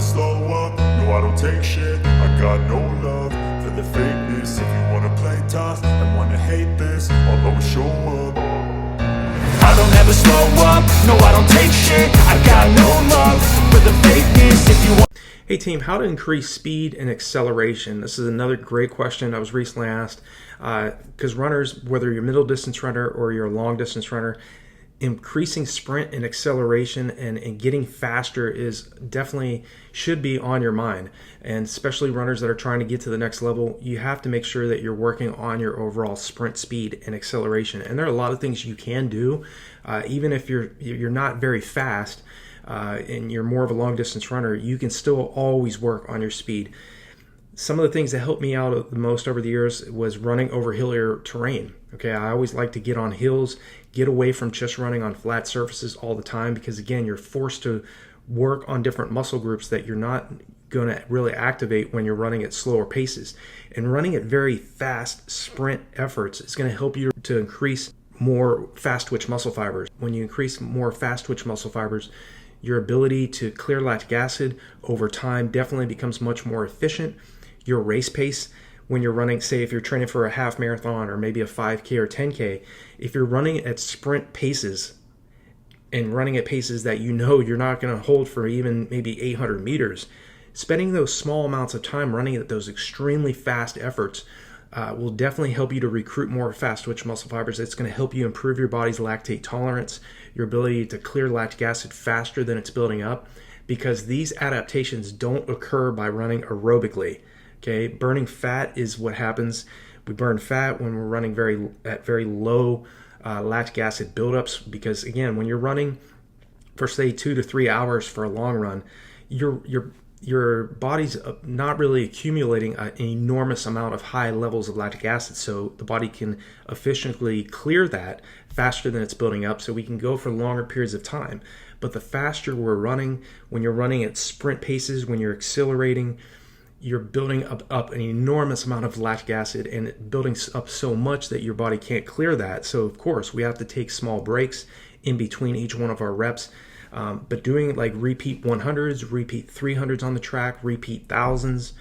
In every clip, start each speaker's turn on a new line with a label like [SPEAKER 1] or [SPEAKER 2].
[SPEAKER 1] slow up, no I don't take shit. I got no love for the fakeness. If you wanna play tough and wanna hate this, I'll always show up. I don't ever slow up, no I don't take shit. I got no love for the fakeness. If you want.
[SPEAKER 2] Hey team, how to increase speed and acceleration? This is another great question I was recently asked, because runners, whether you're a middle distance runner or you're a long distance runner, increasing sprint and acceleration and getting faster is definitely should be on your mind. And especially runners that are trying to get to the next level, you have to make sure that you're working on your overall sprint speed and acceleration. And there are a lot of things you can do, even if you're not very fast and you're more of a long distance runner, you can still always work on your speed. Some of the things that helped me out the most over the years was running over hillier terrain. Okay, I always like to get on hills, get away from just running on flat surfaces all the time, because again, you're forced to work on different muscle groups that you're not going to really activate when you're running at slower paces. And running at very fast sprint efforts is going to help you to increase more fast twitch muscle fibers. When you increase more fast twitch muscle fibers, your ability to clear lactic acid over time definitely becomes much more efficient. Your race pace when you're running, say if you're training for a half marathon or maybe a 5K or 10K, if you're running at sprint paces and running at paces that you know you're not going to hold for even maybe 800 meters, spending those small amounts of time running at those extremely fast efforts will definitely help you to recruit more fast twitch muscle fibers. It's going to help you improve your body's lactate tolerance, your ability to clear lactic acid faster than it's building up, because these adaptations don't occur by running aerobically. Okay, burning fat is what happens. We burn fat when we're running at very low lactic acid buildups, because again, when you're running for say 2 to 3 hours for a long run, your body's not really accumulating an enormous amount of high levels of lactic acid, so the body can efficiently clear that faster than it's building up, so we can go for longer periods of time. But the faster we're running, when you're running at sprint paces, when you're accelerating, you're building up an enormous amount of lactic acid, and it building up so much that your body can't clear that. So of course we have to take small breaks in between each one of our reps. But doing like repeat 100s, repeat 300s on the track, repeat thousands,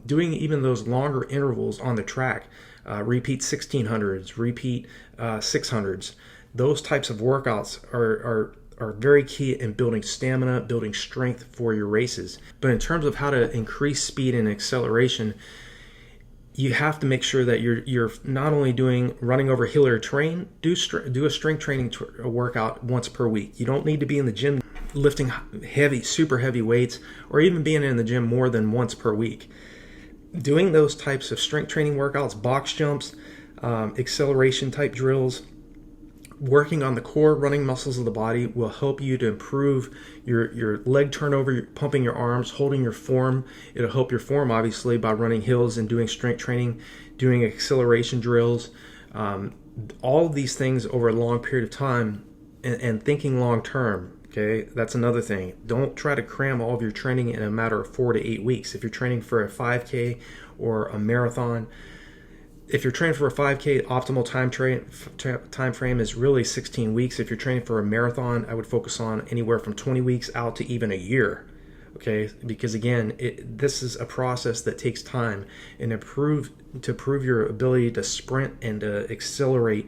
[SPEAKER 2] doing even those longer intervals on the track, repeat 1600s, repeat 600s, those types of workouts are very key in building stamina, building strength for your races. But in terms of how to increase speed and acceleration, you have to make sure that you're not only doing running over hillier terrain, do a strength training workout once per week. You don't need to be in the gym lifting super heavy weights, or even being in the gym more than once per week. Doing those types of strength training workouts, box jumps, acceleration type drills, working on the core running muscles of the body will help you to improve your leg turnover, pumping your arms, holding your form. It'll help your form obviously by running hills and doing strength training, doing acceleration drills, all of these things over a long period of time, and thinking long term. Okay, that's another thing. Don't try to cram all of your training in a matter of 4 to 8 weeks. If you're training for a 5K or a marathon, if you're training for a 5K, optimal time frame is really 16 weeks. If you're training for a marathon, I would focus on anywhere from 20 weeks out to even a year. Okay, because again, this is a process that takes time, and to prove your ability to sprint and to accelerate,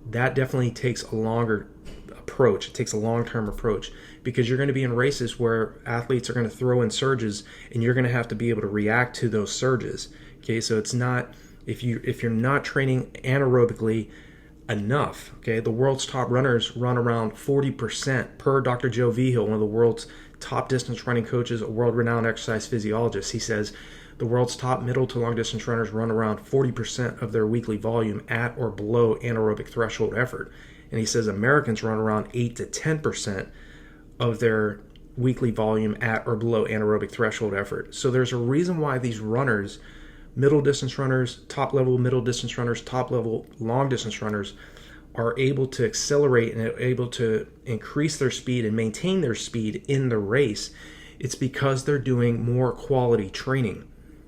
[SPEAKER 2] that definitely takes a longer approach. It takes a long-term approach, because you're going to be in races where athletes are going to throw in surges, and you're going to have to be able to react to those surges. Okay, so it's not, if you're not training anaerobically enough, okay, the world's top runners run around 40% per Dr. Joe Vigil, one of the world's top distance running coaches, a world-renowned exercise physiologist. He says the world's top middle to long distance runners run around 40% of their weekly volume at or below anaerobic threshold effort. And he says Americans run around 8 to 10% of their weekly volume at or below anaerobic threshold effort. So there's a reason why these runners, middle distance runners, top level middle distance runners, top level long distance runners, are able to accelerate and are able to increase their speed and maintain their speed in the race. It's because they're doing more quality training.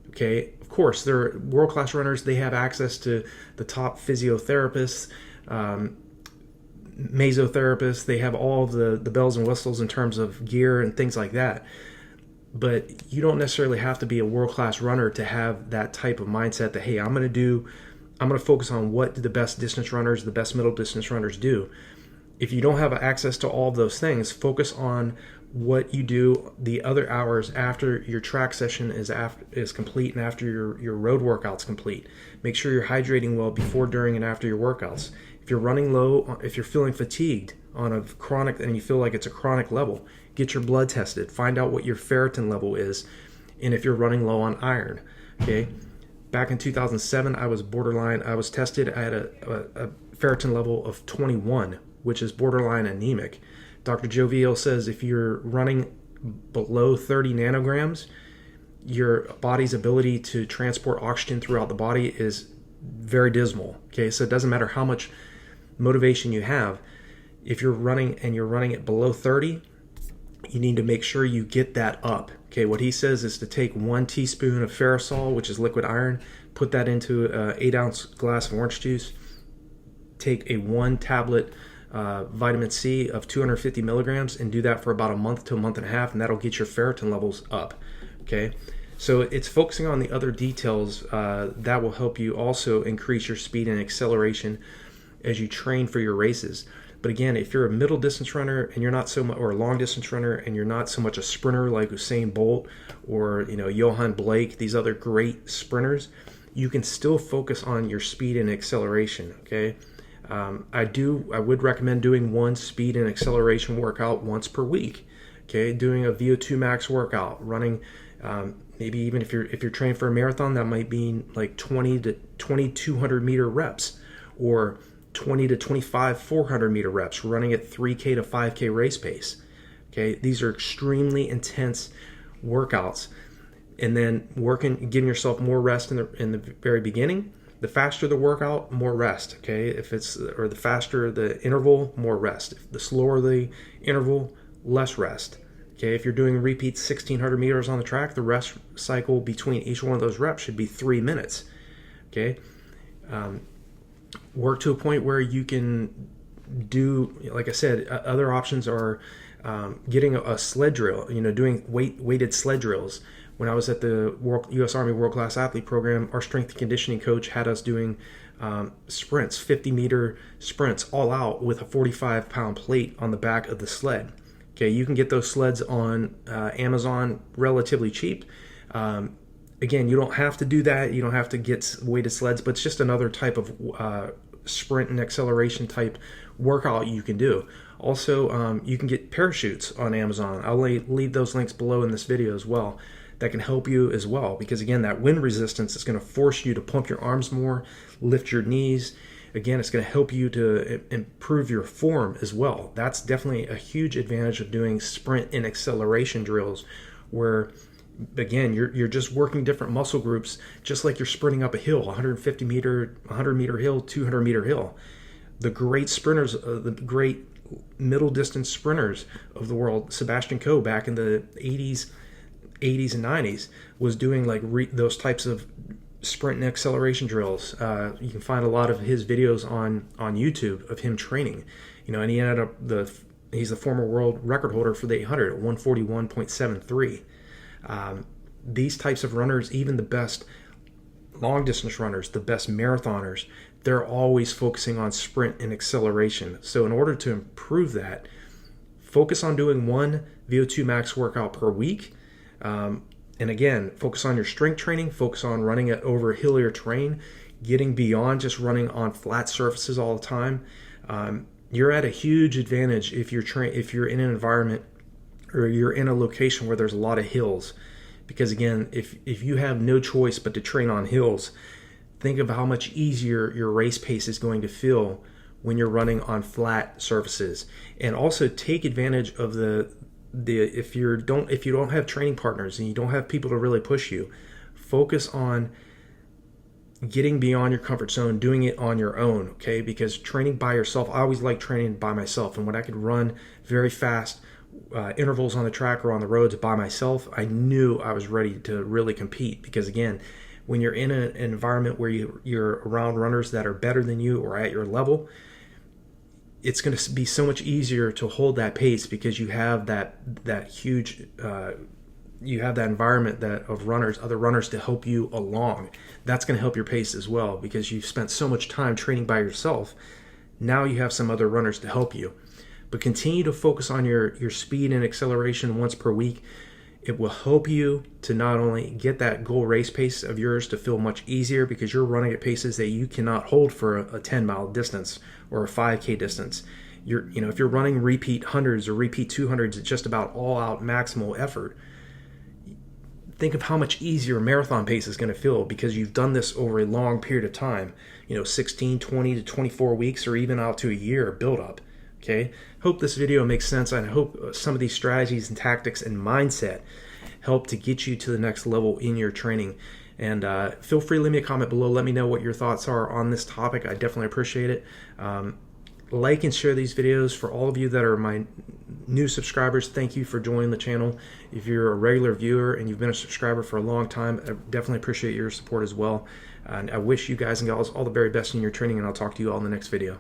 [SPEAKER 2] Okay, of course, they're world-class runners. They have access to the top physiotherapists, mesotherapists. They have all of the bells and whistles in terms of gear and things like that. But you don't necessarily have to be a world-class runner to have that type of mindset that, hey, I'm going to focus on what the best distance runners, the best middle distance runners do. If you don't have access to all of those things, focus on what you do the other hours after your track session is complete and after your road workout's complete. Make sure you're hydrating well before, during, and after your workouts. If you're running low, if you're feeling fatigued on a chronic, and you feel like it's a chronic level, get your blood tested. Find out what your ferritin level is, and if you're running low on iron. Okay. Back in 2007, I was borderline. I was tested. I had a ferritin level of 21, which is borderline anemic. Dr. Jovial says if you're running below 30 nanograms, your body's ability to transport oxygen throughout the body is very dismal. Okay, so it doesn't matter how much motivation you have. If you're running and you're running it below 30, you need to make sure you get that up. Okay, what he says is to take 1 teaspoon of ferrosol, which is liquid iron, put that into an 8-ounce glass of orange juice, take a 1 tablet vitamin C of 250 milligrams, and do that for about a month to a month and a half, and that'll get your ferritin levels up. Okay, so it's focusing on the other details that will help you also increase your speed and acceleration as you train for your races. But again, if you're a middle distance runner and you're not so much, or a long distance runner and you're not so much a sprinter like Usain Bolt or Johan Blake, these other great sprinters, you can still focus on your speed and acceleration. Okay, I would recommend doing 1 speed and acceleration workout once per week. Okay, doing a VO2 max workout, running maybe even if you're training for a marathon, that might be like 20 to 2200 meter reps, or 20 to 25 400 meter reps, running at 3K to 5K race pace. Okay, these are extremely intense workouts, and then giving yourself more rest in the very beginning. The faster the workout, more rest. Okay, the faster the interval, more rest. If the slower the interval, less rest. Okay, if you're doing repeats 1600 meters on the track, the rest cycle between each one of those reps should be 3 minutes. Okay, work to a point where you can do, like I said, other options are getting a sled drill, doing weighted sled drills. When I was at the U.S. Army World Class Athlete Program, our strength and conditioning coach had us doing sprints, 50-meter sprints, all out with a 45-pound plate on the back of the sled. Okay, you can get those sleds on Amazon relatively cheap. Again, you don't have to do that. You don't have to get weighted sleds, but it's just another type of sprint and acceleration type workout you can do. Also, you can get parachutes on Amazon. I'll leave those links below in this video as well. That can help you as well, because again, that wind resistance is going to force you to pump your arms more, lift your knees. Again, it's going to help you to improve your form as well. That's definitely a huge advantage of doing sprint and acceleration drills, where again, you're just working different muscle groups, just like you're sprinting up a hill, 150 meter, 100 meter hill, 200 meter hill. The great sprinters, the great middle distance sprinters of the world, Sebastian Coe back in the 80s and 90s, was doing like those types of sprint and acceleration drills. You can find a lot of his videos on YouTube of him training. And he ended up he's the former world record holder for the 800 at 141.73. These types of runners, even the best long distance runners, the best marathoners, they're always focusing on sprint and acceleration. So in order to improve that, focus on doing 1 VO2 max workout per week. And again, focus on your strength training, focus on running it over hillier terrain, getting beyond just running on flat surfaces all the time. You're at a huge advantage if you're in an environment or you're in a location where there's a lot of hills. Because again, if you have no choice but to train on hills, think of how much easier your race pace is going to feel when you're running on flat surfaces. And also take advantage of if you don't have training partners and you don't have people to really push you, focus on getting beyond your comfort zone, doing it on your own. Okay, because training by yourself, I always like training by myself. And when I could run very fast intervals on the track or on the roads by myself, I knew I was ready to really compete. Because again, when you're in an environment where you're around runners that are better than you or at your level, it's going to be so much easier to hold that pace, because you have that huge you have that environment of runners, other runners to help you along. That's going to help your pace as well, because you've spent so much time training by yourself. Now you have some other runners to help you. But continue to focus on your speed and acceleration once per week. It will help you to not only get that goal race pace of yours to feel much easier, because you're running at paces that you cannot hold for a 10-mile distance or a 5K distance. If you're running repeat hundreds or repeat 200s, it's just about all-out maximal effort. Think of how much easier a marathon pace is going to feel, because you've done this over a long period of time, 16, 20 to 24 weeks, or even out to a year build up. Okay, hope this video makes sense, and I hope some of these strategies and tactics and mindset help to get you to the next level in your training. And feel free to leave me a comment below. Let me know what your thoughts are on this topic. I definitely appreciate it. Like and share these videos. For all of you that are my new subscribers, thank you for joining the channel. If you're a regular viewer and you've been a subscriber for a long time, I definitely appreciate your support as well. And I wish you guys and gals all the very best in your training, and I'll talk to you all in the next video.